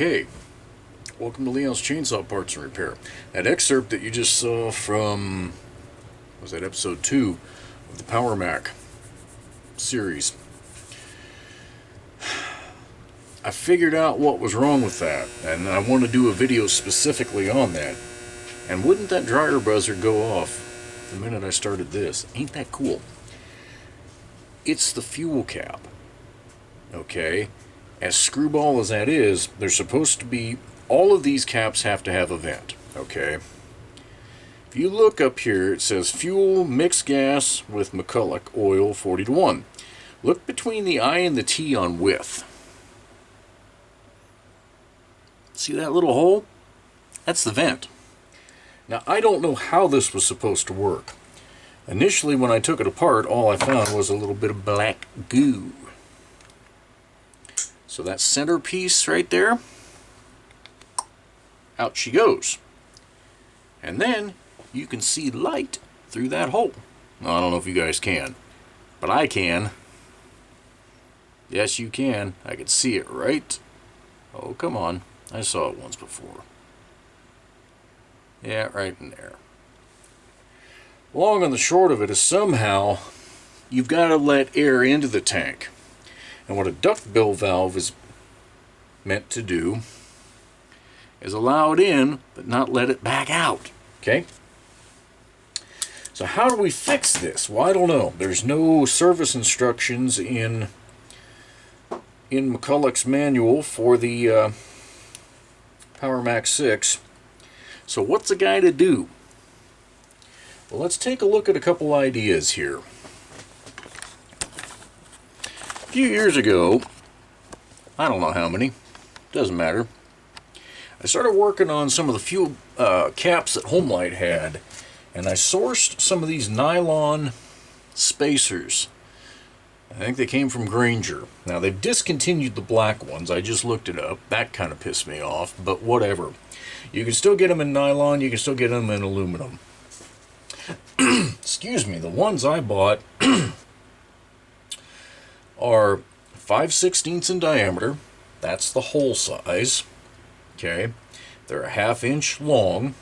Okay, welcome to Leon's Chainsaw Parts and Repair. That excerpt that you just saw from, was that episode 2 of the Power Mac series. I figured out what was wrong with that, and I want to do a video specifically on that. And wouldn't that dryer buzzer go off the minute I started this? Ain't that cool? It's the fuel cap. Okay? As screwball as that is, there's supposed to be, all of these caps have to have a vent, okay? If you look up here, it says fuel mixed gas with McCulloch oil 40:1. Look between the I and the T on width. See that little hole? That's the vent. Now, I don't know how this was supposed to work. Initially, when I took it apart, all I found was a little bit of black goo. So that center piece right there, out she goes. And then you can see light through that hole. Well, I don't know if you guys can, but I can. Yes, you can. I can see it right. Oh, come on. I saw it once before. Yeah, right in there. Long and the short of it is somehow you've got to let air into the tank. And what a duckbill valve is meant to do is allow it in, but not let it back out. Okay? So how do we fix this? Well, I don't know. There's no service instructions in McCulloch's manual for the Power Mac 6. So what's a guy to do? Well, let's take a look at a couple ideas here. A few years ago, I don't know how many, doesn't matter, I started working on some of the fuel caps that Homelight had, and I sourced some of these nylon spacers. I think they came from Grainger. Now, they've discontinued the black ones. I just looked it up. That kind of pissed me off, but whatever. You can still get them in nylon, you can still get them in aluminum. Excuse me, the ones I bought are 5/16 in diameter. That's the hole size. Okay, they're a 1/2 inch long,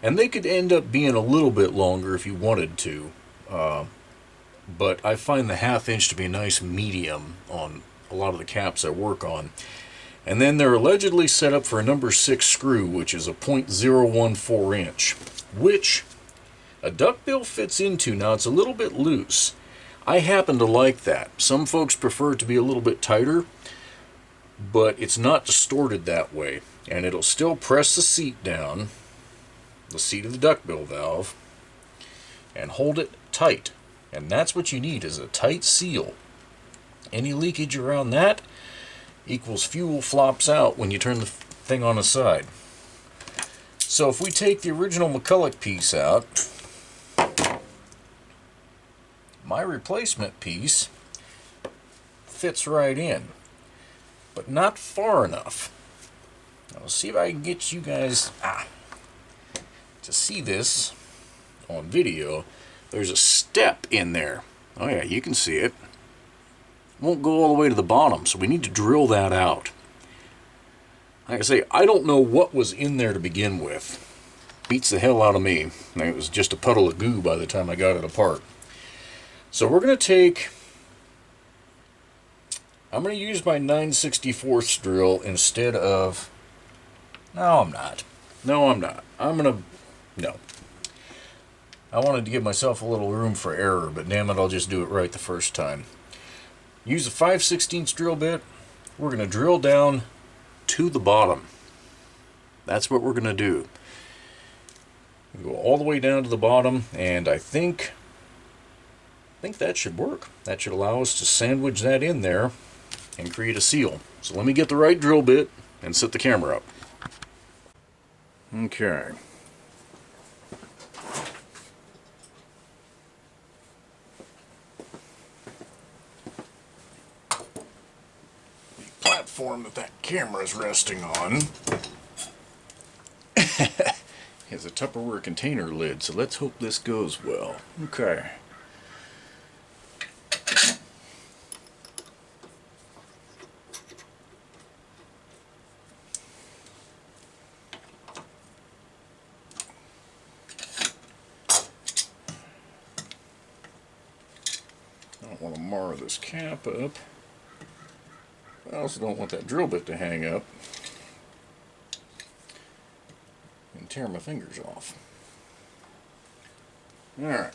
and they could end up being a little bit longer if you wanted to. But I find the 1/2 inch to be a nice medium on a lot of the caps I work on. And then they're allegedly set up for a number 6 screw, which is a .014 inch, which a duckbill fits into. Now, it's a little bit loose. I happen to like that. Some folks prefer it to be a little bit tighter, but it's not distorted that way. And it'll still press the seat down, the seat of the duckbill valve, and hold it tight. And that's what you need, is a tight seal. Any leakage around that equals fuel flops out when you turn the thing on its side. So if we take the original McCulloch piece out, my replacement piece fits right in, but not far enough. Now, let's see if I can get you guys to see this on video. There's a step in there. Oh yeah, you can see it. Won't go all the way to the bottom, so we need to drill that out. Like I say, I don't know what was in there to begin with. Beats the hell out of me. It was just a puddle of goo by the time I got it apart. So we're going to take, I'm going to use my 9/64 drill instead of, no I'm not. No. I wanted to give myself a little room for error, but damn it, I'll just do it right the first time. Use a 5/16 drill bit. We're going to drill down to the bottom. That's what we're going to do. Go all the way down to the bottom, and I think that should work. That should allow us to sandwich that in there and create a seal. So let me get the right drill bit and set the camera up. Okay. The platform that camera is resting on has a Tupperware container lid, so let's hope this goes well. Okay. mar this cap up. I also don't want that drill bit to hang up and tear my fingers off. Alright.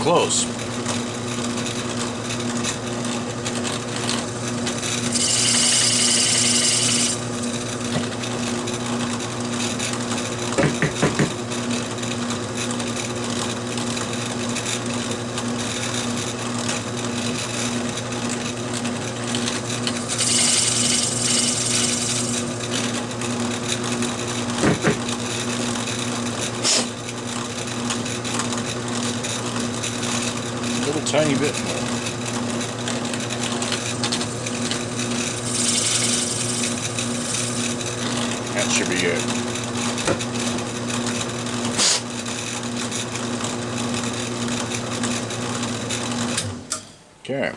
Close. Tiny bit more. That should be it. Okay.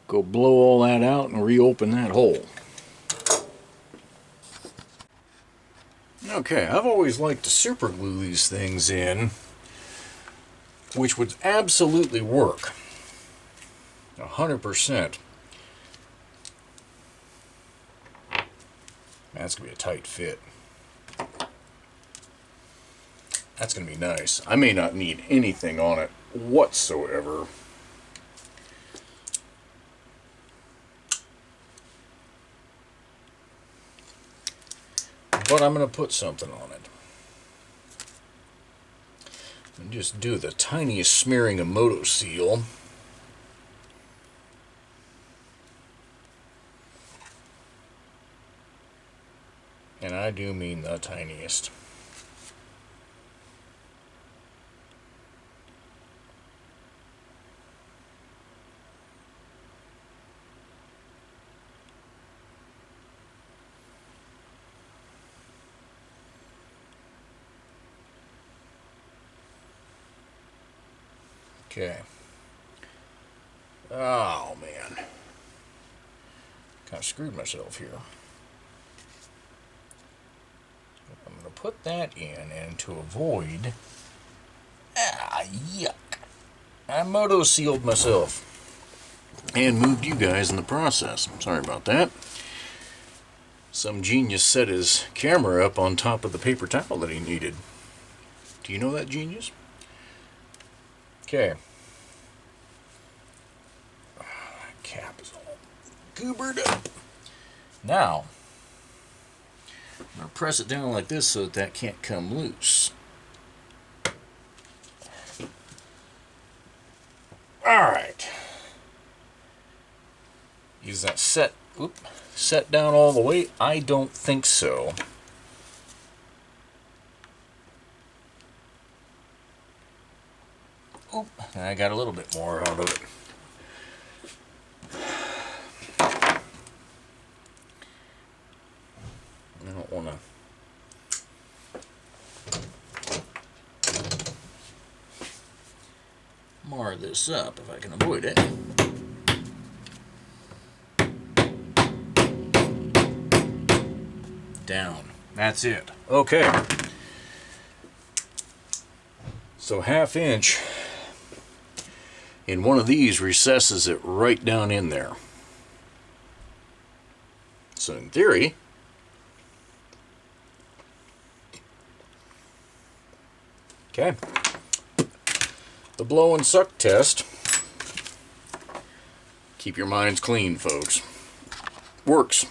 Go blow all that out and reopen that hole. Okay, I've always liked to super glue these things in, which would absolutely work 100%. That's gonna be a tight fit. That's gonna be nice. I may not need anything on it whatsoever. But I'm gonna put something on it. And just do the tiniest smearing of Moto Seal. And I do mean the tiniest. Okay. Oh man. Kind of screwed myself here. I'm going to put that in, and to avoid... yuck. I Moto sealed myself. And moved you guys in the process. Sorry about that. Some genius set his camera up on top of the paper towel that he needed. Do you know that genius? Okay. That cap is all goobered up. Now, I'm going to press it down like this so that that can't come loose. Alright. Is that set down all the way? I don't think so. Oop, I got a little bit more out of it. I don't want to mar this up if I can avoid it. Down. That's it. Okay. So 1/2 inch in one of these recesses it right down in there. So in theory, okay, the blow and suck test. Keep your minds clean, folks. Works.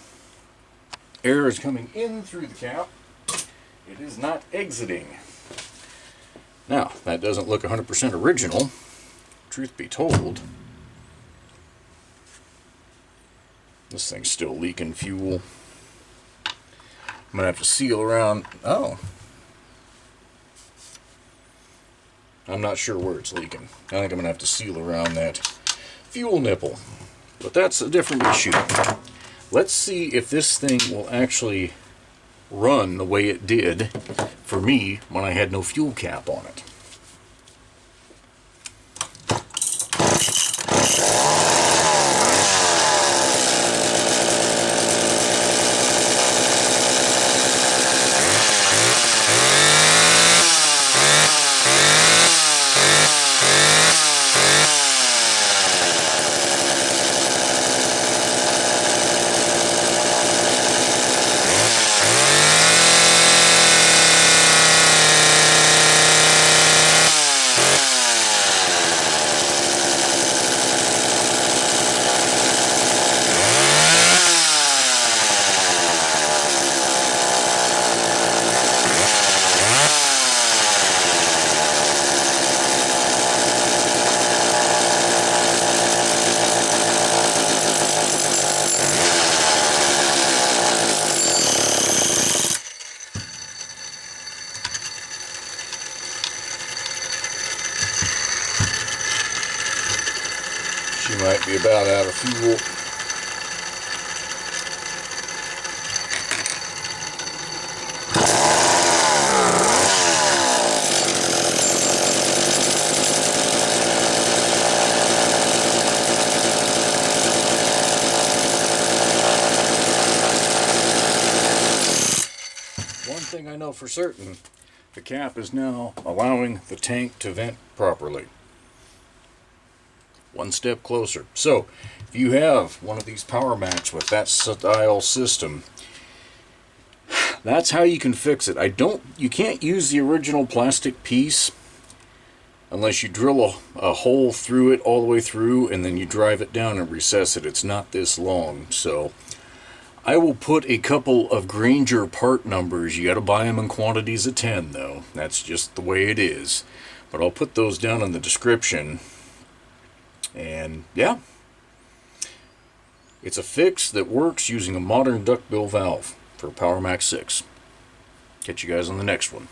Air is coming in through the cap. It is not exiting. Now, that doesn't look 100% original. Truth be told, this thing's still leaking fuel. I'm gonna have to seal around. Oh, I'm not sure where it's leaking. I think I'm gonna have to seal around that fuel nipple, but that's a different issue. Let's see if this thing will actually run the way it did for me when I had no fuel cap on it. She might be about out of fuel. One thing I know for certain, the cap is now allowing the tank to vent properly. One step closer. So, if you have one of these Power Macs with that style system, that's how you can fix it. You can't use the original plastic piece unless you drill a hole through it all the way through and then you drive it down and recess it. It's not this long. So, I will put a couple of Grainger part numbers. You got to buy them in quantities of 10 though. That's just the way it is. But I'll put those down in the description. And yeah, it's a fix that works using a modern duckbill valve for Power Mac 6. Catch you guys on the next one.